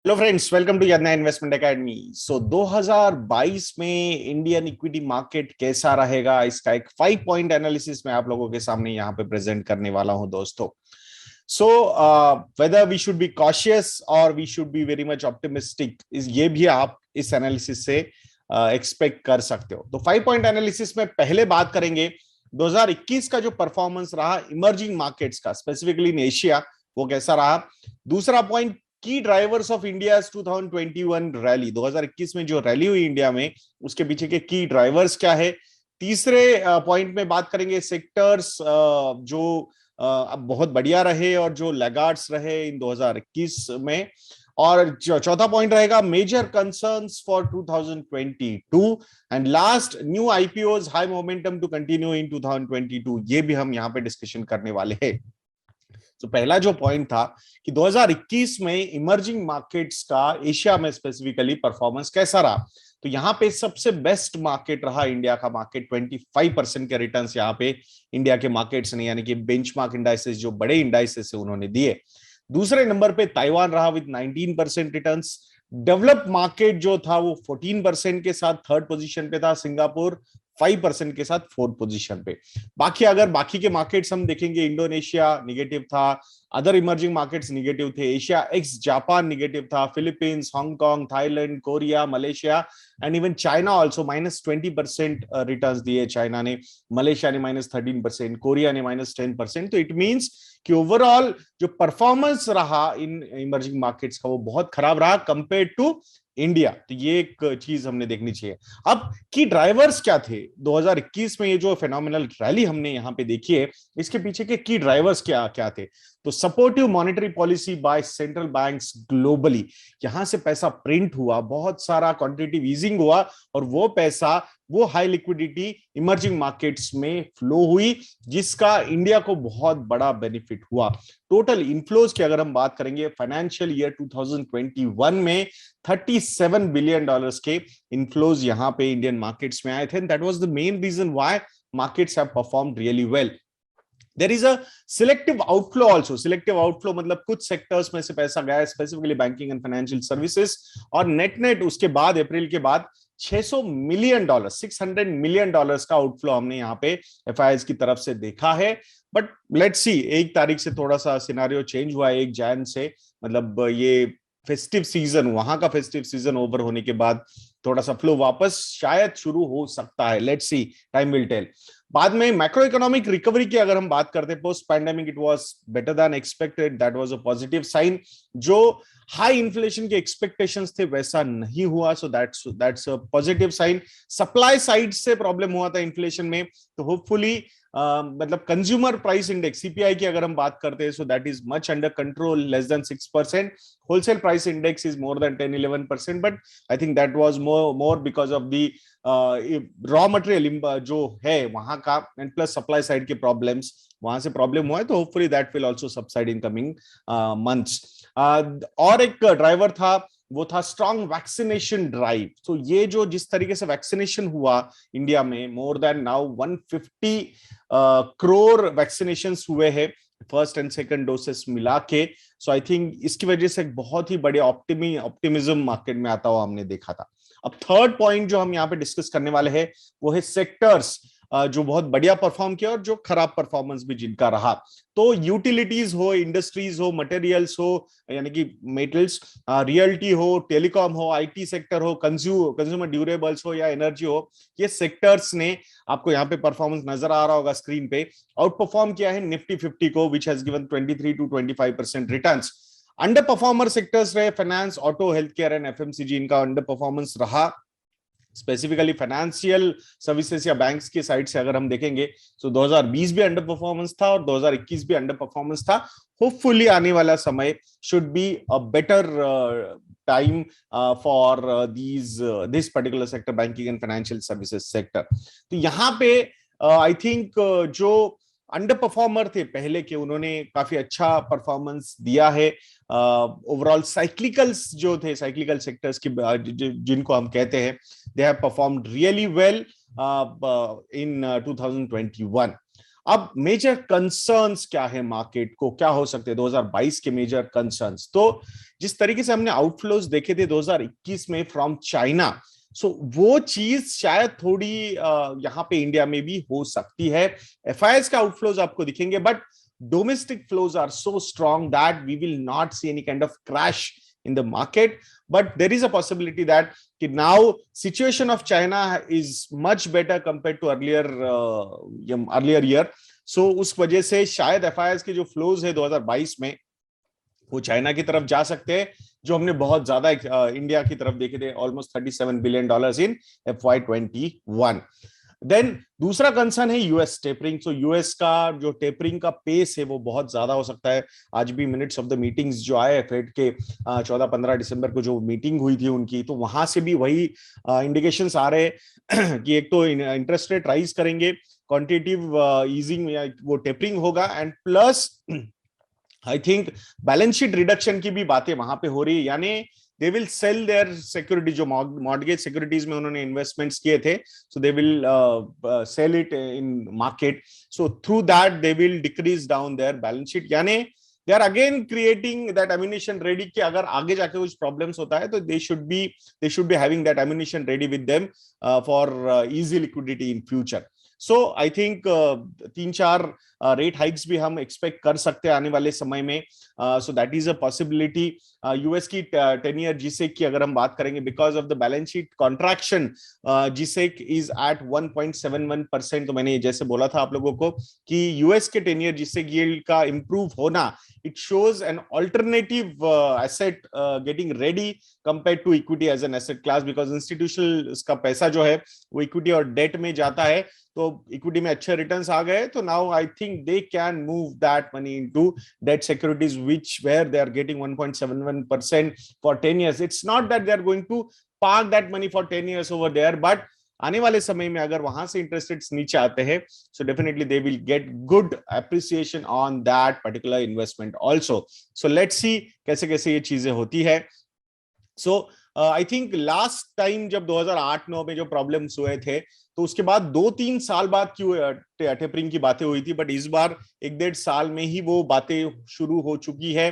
Hello friends, welcome to Yadnya investment academy. 2022 में Indian equity market कैसा रहेगा, इसका एक 5 पॉइंट एनालिसिस मैं आप लोगों के सामने यहाँ पे प्रेजेंट करने वाला हूं दोस्तों। So whether we should be cautious और we should be very much optimistic, ये भी आप इस एनालिसिस से एक्सपेक्ट कर सकते हो। तो 5 पॉइंट एनालिसिस में पहले बात करेंगे 2021 का जो परफॉर्मेंस रहा इमर्जिंग मार्केट्स का, स्पेसिफिकली इन एशिया, वो कैसा रहा। दूसरा पॉइंट, की ड्राइवर्स ऑफ इंडिया 2021 रैली, 2021 में जो रैली हुई इंडिया में, उसके पीछे के की ड्राइवर्स क्या है। तीसरे पॉइंट में बात करेंगे सेक्टर्स जो अब बहुत बढ़िया रहे और जो लैगार्ड्स रहे इन 2021 में। और चौथा पॉइंट रहेगा major concerns for 2022 and last, new IPOs high momentum to continue in 2022, ये भी हम यहाँ पे डिस्कशन करने वाले हैं। तो पहला जो पॉइंट था कि 2021 में इमर्जिंग मार्केट्स का एशिया में स्पेसिफिकली परफॉर्मेंस कैसा रहा। तो यहाँ पे सबसे बेस्ट मार्केट रहा इंडिया का मार्केट, 25% के रिटर्न्स यहाँ पे इंडिया के मार्केट्स ने, यानी कि बेंचमार्क इंडाइसेस जो बड़े इंडाइसेस है उन्होंने दिए। दूसरे नंबर पे ताइवान रहा विद 19% रिटर्न्स। डेवलप्ड मार्केट जो था वो 14% के साथ थर्ड पोजीशन पे था। सिंगापुर 5% के साथ फोर्थ पोजीशन पे। बाकी अगर बाकी के मार्केट्स हम देखेंगे, इंडोनेशिया निगेटिव था, अदर इमर्जिंग मार्केट्स निगेटिव थे, एशिया एक्स जापान निगेटिव था, Philippines, Hong Kong, Thailand, Korea, Malaysia and even China also -20% returns दिए चाइना ने, मलेशिया ने -13%, कोरिया ने -10%। तो इट मींस कि ओवरऑल जो परफॉर्मेंस रहा इन इमर्जिंग मार्केट्स का वो बहुत खराब रहा कंपेयर टू इंडिया। तो ये एक चीज हमने देखनी चाहिए। अब की ड्राइवर्स क्या थे 2021 में, ये जो फेनोमिनल रैली हमने यहाँ पे देखी है, इसके पीछे के की ड्राइवर्स क्या क्या थे। तो supportive monetary policy by central banks globally, यहां से पैसा प्रिंट हुआ, बहुत सारा क्वांटिटेटिव ईजिंग हुआ और वो पैसा, वो हाई लिक्विडिटी इमर्जिंग मार्केट्स में फ्लो हुई, जिसका इंडिया को बहुत बड़ा बेनिफिट हुआ। टोटल इनफ्लोज की अगर हम बात करेंगे फाइनेंशियल ईयर 2021 में $37 बिलियन के इनफ्लोज यहां पे इंडियन मार्केट्स में आए थे। That was the main reason why markets have performed really well. There is a selective outflow also. Selective outflow मतलब कुछ सेक्टर्स में से पैसा गया, specifically banking and financial services, और नेट उसके बाद अप्रैल के बाद $600 मिलियन, $600 मिलियन का आउटफ्लो हमने यहाँ पे एफआईआईज की तरफ से देखा है। बट लेट्स सी, 1 तारीख से थोड़ा सा सिनारियो चेंज हुआ है, 1 जैन से, मतलब ये फेस्टिव सीजन, वहां का फेस्टिव सीजन ओवर होने के बाद थोड़ा सा फ्लो वापस शायद शुरू हो सकता है। Let's see, time will tell. बाद में मैक्रो इकोनॉमिक रिकवरी की अगर हम बात करते हैं, post pandemic it was better than expected, that was a positive sign. जो हाई इन्फ्लेशन के एक्सपेक्टेशंस थे वैसा नहीं हुआ, so that's a positive sign. Supply side से प्रॉब्लम हुआ था इन्फ्लेशन में, तो होपफुली मतलब कंज्यूमर प्राइस इंडेक्स सीपीआई की अगर हम बात करते हैं, सो that is much under control, less than 6%। Wholesale price index is more than 10-11%, but I think that was more because of the raw material जो है वहां का, एंड प्लस सप्लाई साइड के प्रॉब्लम्स, वहां से प्रॉब्लम हुआ है। तो hopefully that will also subside in coming months. और एक ड्राइवर था, वो था स्ट्रॉन्ग वैक्सीनेशन ड्राइव। तो ये जो जिस तरीके से वैक्सीनेशन हुआ इंडिया में, more than now 150 crore vaccination हुए हैं, फर्स्ट एंड सेकंड डोसेस मिला के। सो आई थिंक इसकी वजह से एक बहुत ही बड़े ऑप्टिमिज्म मार्केट में आता हुआ हमने देखा था। अब थर्ड पॉइंट जो हम यहाँ पे डिस्कस करने वाले हैं वो है सेक्टर्स जो बहुत बढ़िया परफॉर्म किया और जो खराब परफॉर्मेंस भी जिनका रहा। तो यूटिलिटीज हो, इंडस्ट्रीज हो, मटेरियल्स हो, यानी कि मेटल्स, रियल्टी हो, टेलीकॉम हो, आईटी सेक्टर हो, कंज्यूमर ड्यूरेबल्स हो या एनर्जी हो, ये सेक्टर्स ने, आपको यहाँ पे परफॉर्मेंस नजर आ रहा होगा स्क्रीन पे, आउट परफॉर्म किया है निफ्टी 50 को, which has given 23-25% returns. Under performer sectors रहे finance, auto, health care and FMCG, इनका अंडर परफॉर्मेंस रहा। स्पेसिफिकली फाइनेंशियल सर्विसेज या बैंक्स की साइड से अगर हम देखेंगे, तो 2020 भी अंडर परफॉर्मेंस था और 2021 भी अंडर परफॉर्मेंस था। होपफुली आने वाला समय should be a better time for this particular sector, banking and financial services sector. तो यहाँ पे आई थिंक जो अंडर परफॉर्मर थे पहले के, उन्होंने काफी अच्छा परफॉर्मेंस दिया है। ओवरऑल साइक्लिकल्स जो थे, साइक्लिकल सेक्टर्स की जिनको हम कहते हैं, they have performed really well in 2021। अब मेजर कंसर्न्स क्या है मार्केट को, क्या हो सकते हैं 2022 के मेजर कंसर्न्स? तो जिस तरीके से हमने आउटफ्लोज देखे थे 2021 में फ्रॉम चाइना, सो वो चीज शायद थोड़ी यहाँ पे इंडिया में भी हो सकती है। एफआईएस का आउटफ्लोज आपको दिखेंगे, but domestic flows are so strong that we will not see any kind of crash in the market. But there is a possibility that now situation of China is much better compared to earlier year. So उस वजह से शायद एफआईआईएस के जो flows है 2022 में वो China की तरफ जा सकते हैं, जो हमने बहुत ज्यादा इंडिया की तरफ देखे थे, almost $37 billion in FY21। Then दूसरा कंसर्न है यूएस टेपरिंग। सो यूएस का जो टेपरिंग का पेस है वो बहुत ज्यादा हो सकता है। आज भी मिनट्स ऑफ द मीटिंग्स जो आए फेड के 14-15 दिसंबर को जो मीटिंग हुई थी उनकी, तो वहां से भी वही इंडिकेशंस आ रहे कि एक तो इंटरेस्ट रेट राइज करेंगे, क्वांटिटेटिव ईजिंग वो टेपरिंग होगा, and plus I think balance sheet reduction की भी बातें वहां पे हो रही है, यानी they will sell their security, जो mortgage securities में उन्होंने investments किए थे, so they will sell it in market, so through that they will decrease down their balance sheet, यानी they are again creating that ammunition ready कि अगर आगे जाके कुछ problems होता है तो they should be having that ammunition ready with them for easy liquidity in future. So I think 3-4 rate hikes भी हम एक्सपेक्ट कर सकते हैं आने वाले समय में। So that is a possibility. US की 10 ईयर जीसेक की अगर हम बात करेंगे, because of the balance sheet contraction G sec is at 1.71%। तो मैंने जैसे बोला था आप लोगों को कि यूएस के 10 ईयर जीसेक यील्ड का इंप्रूव होना, it shows an alternative asset getting ready compare to equity as an asset class, because institutional का पैसा जो है वो इक्विटी और डेट में जाता है, तो इक्विटी में अच्छे रिटर्न्स आ गए, तो now I think they can move that money into debt securities which where they are getting 1.71% for 10 years. It's not that they are going to park that money for 10 years over there, but आने वाले समय में अगर वहां से interest rates नीचे आते हैं, so definitely they will get good appreciation on that particular investment also. So let's see कैसे कैसे ये चीजें होती है। सो आई थिंक लास्ट टाइम जब 2008-9 में जो प्रॉब्लम्स हुए थे, तो उसके बाद 2-3 साल बाद क्यों टेपरिंग की बातें हुई थी, बट इस बार 1-1.5 साल में ही वो बातें शुरू हो चुकी है।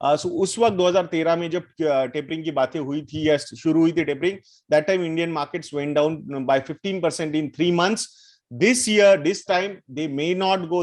सो उस वक्त 2013 में जब टेपरिंग की बातें हुई थी या शुरू हुई थी tapering, that time Indian markets went down by 15% in 3 months. This year, this time, they may not go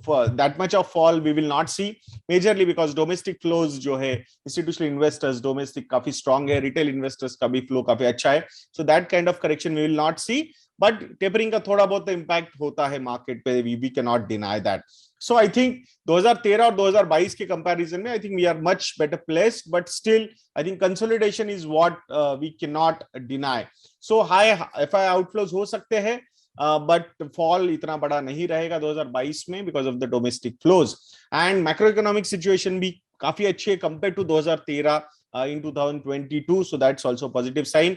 for that much of fall. We will not see, majorly because domestic flows जो है, institutional investors domestic काफी strong है, retail investors का भी flow काफी अच्छा है, so that kind of correction we will not see. But tapering का थोड़ा बहुत impact होता है market पे, we cannot deny that. So I think 2013 और 2022 के कंपैरिजन में I think we are much better placed, but still I think consolidation is what we cannot deny. So high FI outflows हो सकते हैं, but fall इतना बड़ा नहीं रहेगा 2022 में because of the domestic flows, and macro economic situation भी काफी अच्छी है compare to 2013 in 2022, so that's also positive sign.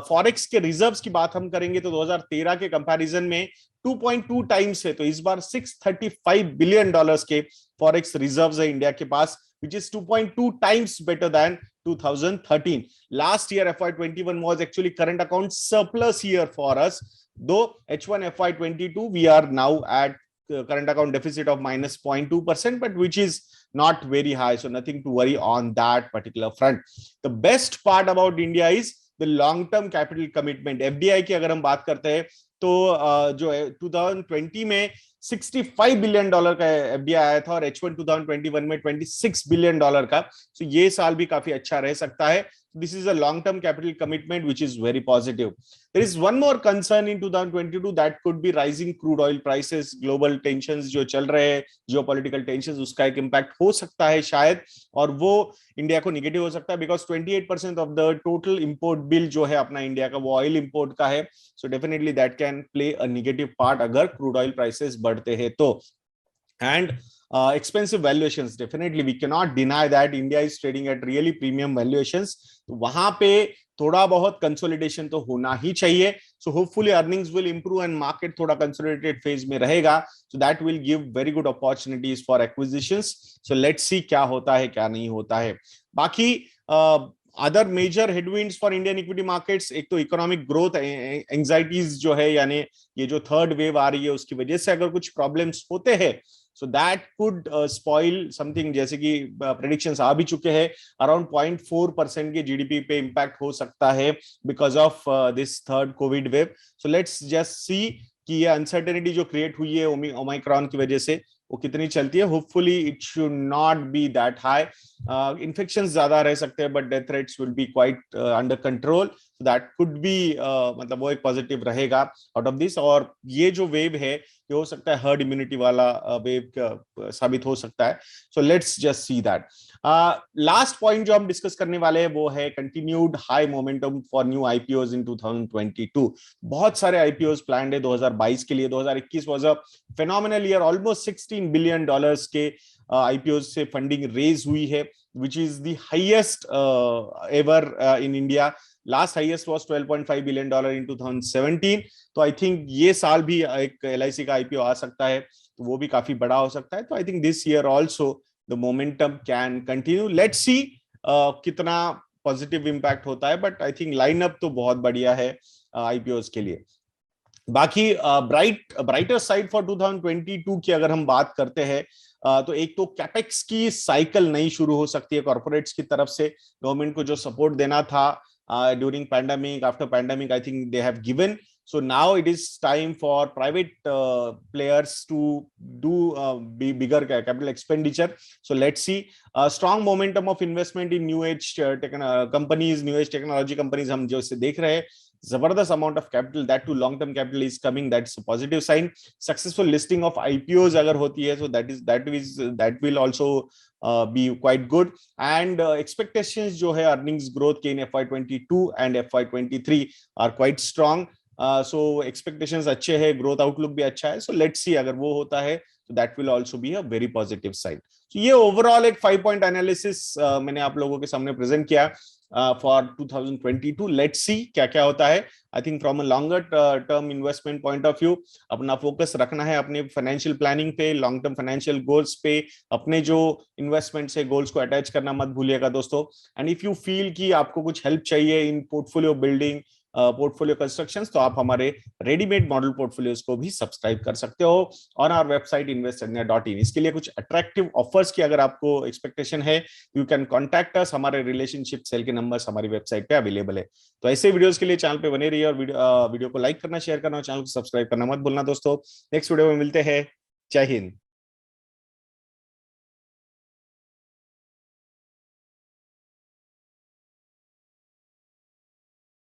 Forex के रिजर्व्स की बात हम करेंगे तो 2013 के कंपैरिजन में 2.2 टाइम्स है, तो इस बार $635 बिलियन के फॉरेक्स रिजर्व्स है इंडिया के पास, which is 2.2 times better than 2013. Last year FY21 was actually current account surplus year for us, though H1 FY22 we are now at current account deficit of minus 0.2%, but which is not very high, so nothing to worry on that particular front. The best part about India is the long term capital commitment. FDI की अगर हम बात करते हैं तो जो है 2020 में $65 बिलियन का एफडीआई आया था और H1 2021 में $26 बिलियन का, so ये साल भी काफी अच्छा रह सकता है. This is a long-term capital commitment which is very positive. There is one more concern in 2022, that could be rising crude oil prices. Global tensions जो चल रहे हैं, geopolitical tensions, उसका एक impact हो सकता है शायद, और वो इंडिया को निगेटिव हो सकता है because 28% of the total import bill जो है अपना इंडिया का वो ऑयल इंपोर्ट का है, so definitely that can play a negative part अगर क्रूड ऑयल प्राइसेस बढ़ते हैं तो. And expensive valuations, definitely we cannot deny that India is trading at really premium valuations. तो वहां पे थोड़ा बहुत कंसोलिडेशन तो होना ही चाहिए. So hopefully earnings will improve and market थोड़ा consolidated phase में रहेगा, so that will give very good opportunities for acquisitions. So let's see क्या होता है क्या नहीं होता है. बाकी other major headwinds for Indian equity markets, एक तो इकोनॉमिक ग्रोथ एंजाइटीज जो है, यानी ये जो थर्ड वेव आ रही है उसकी वजह से अगर कुछ प्रॉब्लम्स होते हैं, so that could spoil something, जैसे कि प्रेडिक्शंस आ भी चुके हैं, अराउंड 0.4% के जीडीपी पे इम्पैक्ट हो सकता है because of this third Covid wave. So let's just सी कि ये अनसर्टेनिटी जो क्रिएट हुई है ओमाइक्रॉन की वजह से वो कितनी चलती है। Hopefully it should not be that high, infection ज्यादा रह सकते हैं but death rates will be quite under control, that could be, मतलब वो एक पॉजिटिव रहेगा आउट ऑफ दिस। और ये जो वेव है ये हो सकता है हर्ड इम्यूनिटी वाला वेव साबित हो सकता है। So let's just see that. Last point जो हम डिस्कस करने वाले हैं वो है continued high momentum for new IPOs in 2022। बहुत सारे आईपीओज प्लान्ड है 2022 के लिए। 2021 was a phenomenal year, almost $16 billion के आईपीओ से फंडिंग रेज हुई है, which is the highest ever in India. Last highest was $12.5 billion in 2017. तो आई थिंक ये साल भी एक LIC का आईपीओ आ सकता है, तो वो भी काफी बड़ा हो सकता है। तो I think this year also the momentum can continue. Let's see कितना पॉजिटिव इम्पैक्ट होता है, बट आई थिंक लाइनअप तो बहुत बढ़िया है आईपीओज के लिए। बाकी ब्राइटर साइड फॉर 2022 की अगर हम बात करते हैं, तो एक तो कैपेक्स की साइकिल नई शुरू हो सकती है कॉर्पोरेट्स की तरफ से। गवर्नमेंट को जो सपोर्ट देना था during pandemic, after pandemic, I think they have given. So now it is time for private players to do bigger capital expenditure. So let's see strong momentum of investment in new age companies, new age technology companies हम जो इसे देख रहे हैं, जबरदस्त amount of capital, that to long term capital is coming, that's a positive sign. Successful listing of IPOs अगर होती है, so that will also be quite good. And expectations जो है earnings growth के in FY22 and FY23 are quite strong. So expectations अच्छे हैं, growth outlook भी अच्छा है। सो लेट्स सी अगर वो होता है तो that will also be a very positive side. तो ये ओवरऑल एक 5 पॉइंट एनालिसिस मैंने आप लोगों के सामने प्रेजेंट किया फॉर 2022। लेट्स सी क्या क्या होता है। I think from a longer term investment point of view अपना फोकस रखना है अपने फाइनेंशियल प्लानिंग पे, लॉन्ग टर्म फाइनेंशियल गोल्स पे, अपने जो इन्वेस्टमेंट से गोल्स को अटैच करना मत भूलिएगा दोस्तों। एंड इफ यू फील कि आपको कुछ हेल्प चाहिए इन पोर्टफोलियो बिल्डिंग, पोर्टफोलियो कंस्ट्रक्शंस, तो आप हमारे रेडीमेड मॉडल पोर्टफोलियोज को भी सब्सक्राइब कर सकते हो ऑन आवर वेबसाइट investornia.in। इसके लिए कुछ अट्रैक्टिव ऑफर्स की अगर आपको एक्सपेक्टेशन है, यू कैन कॉन्टैक्ट अस। हमारे रिलेशनशिप सेल के नंबर्स हमारी वेबसाइट पे अवेलेबल है। तो ऐसे वीडियोस के लिए चैनल पे बने रहिए और वीडियो को लाइक करना, शेयर करना और चैनल को सब्सक्राइब करना मत भूलना दोस्तों। नेक्स्ट वीडियो में मिलते हैं। जय हिंद।